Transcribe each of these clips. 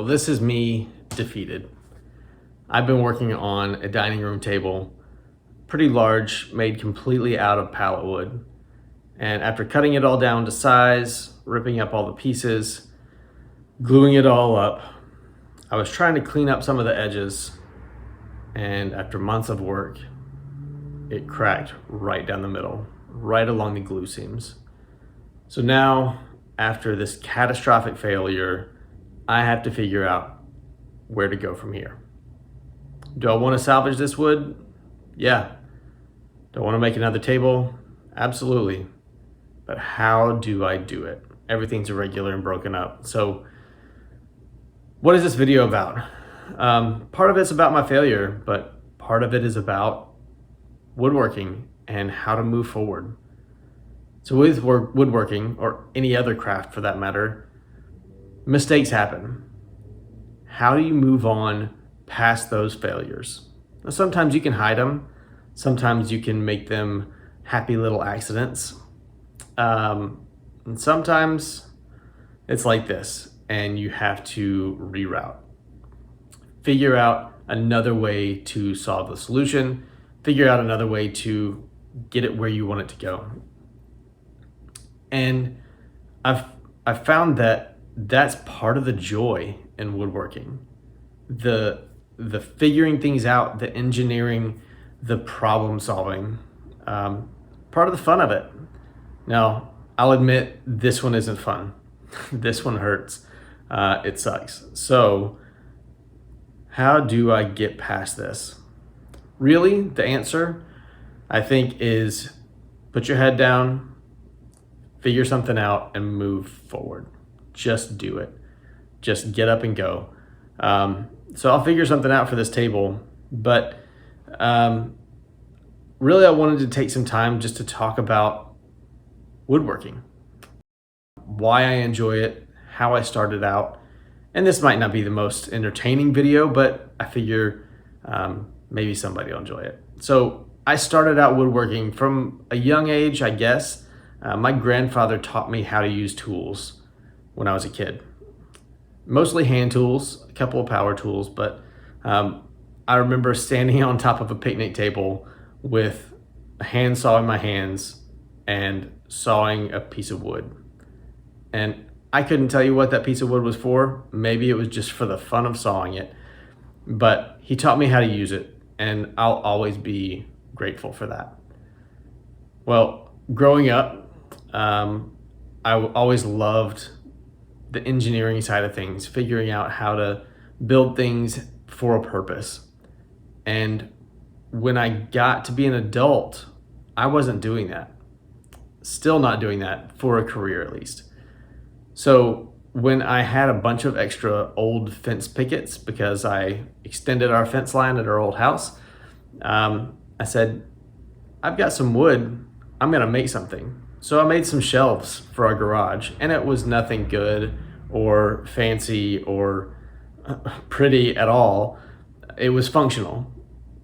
Well, this is me defeated. I've been working on a dining room table, pretty large, made completely out of pallet wood. And after cutting it all down to size, ripping up all the pieces, gluing it all up, I was trying to clean up some of the edges. And after months of work, it cracked right down the middle, right along the glue seams. So now, after this catastrophic failure, I have to figure out where to go from here. Do I want to salvage this wood? Yeah. Do I want to make another table? Absolutely. But how do I do it? Everything's irregular and broken up. So what is this video about? Part of it's about my failure, but part of it is about woodworking and how to move forward. So with woodworking, or any other craft for that matter, mistakes happen. How do you move on past those failures? Now, sometimes you can hide them. Sometimes you can make them happy little accidents. And sometimes it's like this, and you have to reroute. Figure out another way to solve the solution. Figure out another way to get it where you want it to go. And I've found that that's part of the joy in woodworking. The figuring things out, the engineering, the problem solving, part of the fun of it. Now, I'll admit this one isn't fun. This one hurts. It sucks. So how do I get past this? Really, the answer, I think, is put your head down, figure something out, and move forward. Just do it. Just get up and go. So I'll figure something out for this table, but really I wanted to take some time just to talk about woodworking, why I enjoy it, how I started out. And this might not be the most entertaining video, but I figure maybe somebody will enjoy it. So I started out woodworking from a young age, I guess. My grandfather taught me how to use tools when I was a kid. Mostly hand tools, a couple of power tools, but I remember standing on top of a picnic table with a handsaw in my hands and sawing a piece of wood. And I couldn't tell you what that piece of wood was for. Maybe it was just for the fun of sawing it, but he taught me how to use it, and I'll always be grateful for that. Well, growing up, I always loved the engineering side of things, figuring out how to build things for a purpose. And when I got to be an adult, I wasn't doing that. Still not doing that for a career, at least. So when I had a bunch of extra old fence pickets because I extended our fence line at our old house, I said, I've got some wood, I'm gonna make something. So I made some shelves for our garage, and it was nothing good or fancy or pretty at all. It was functional,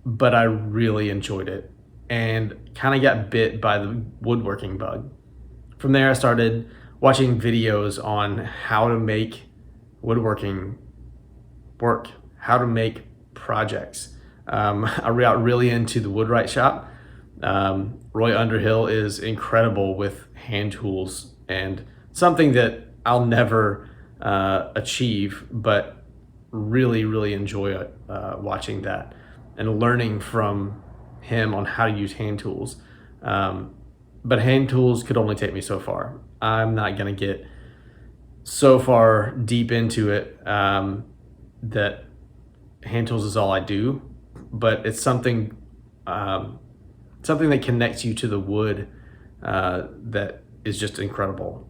but I really enjoyed it and kind of got bit by the woodworking bug. From there, I started watching videos on how to make woodworking work, how to make projects. I got really into the Woodwright shop. Roy Underhill is incredible with hand tools, and something that I'll never achieve, but really enjoy watching that and learning from him on how to use hand tools. But hand tools could only take me so far. I'm not gonna get so far deep into it that hand tools is all I do, but it's something that connects you to the wood that is just incredible.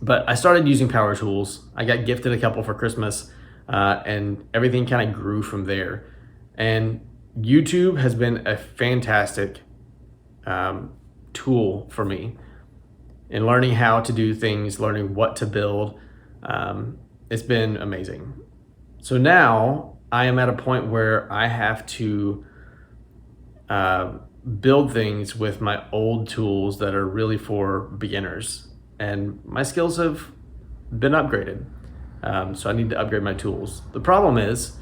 But I started using power tools. I got gifted a couple for Christmas, and everything kind of grew from there. And YouTube has been a fantastic tool for me in learning how to do things, learning what to build. It's been amazing. So now I am at a point where I have to build things with my old tools that are really for beginners, and my skills have been upgraded. So I need to upgrade my tools. The problem is,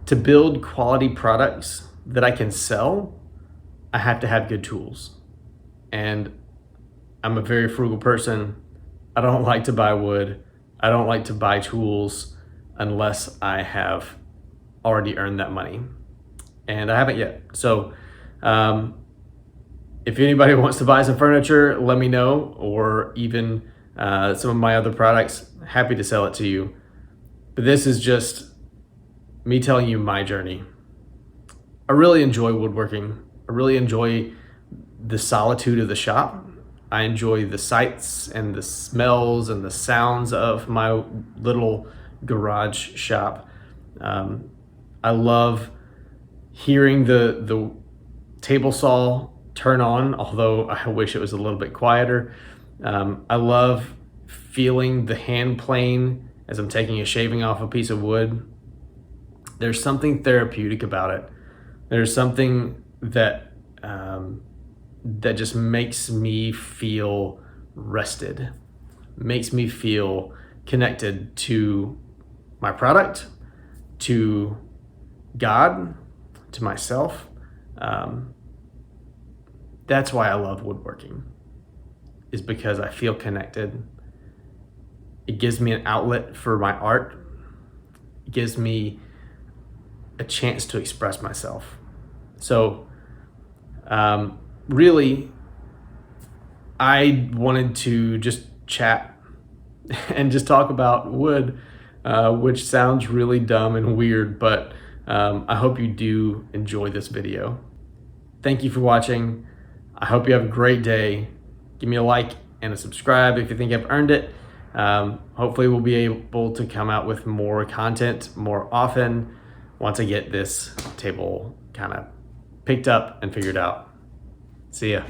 to build quality products that I can sell, I have to have good tools. And I'm a very frugal person. I don't like to buy wood. I don't like to buy tools unless I have already earned that money. And I haven't yet. So if anybody wants to buy some furniture, let me know, or even some of my other products, happy to sell it to you. But this is just me telling you my journey. I really enjoy woodworking. I really enjoy the solitude of the shop. I enjoy the sights and the smells and the sounds of my little garage shop. I love hearing the table saw turn on, although I wish it was a little bit quieter. I love feeling the hand plane as I'm taking a shaving off a piece of wood. There's something therapeutic about it. There's something that that just makes me feel rested, makes me feel connected to my product, to God, to myself. That's why I love woodworking, is because I feel connected. It gives me an outlet for my art. It gives me a chance to express myself. So really, I wanted to just chat and just talk about wood, which sounds really dumb and weird, but I hope you do enjoy this video. Thank you for watching. I hope you have a great day. Give me a like and a subscribe if you think I've earned it. Hopefully we'll be able to come out with more content more often once I get this table kind of picked up and figured out. See ya.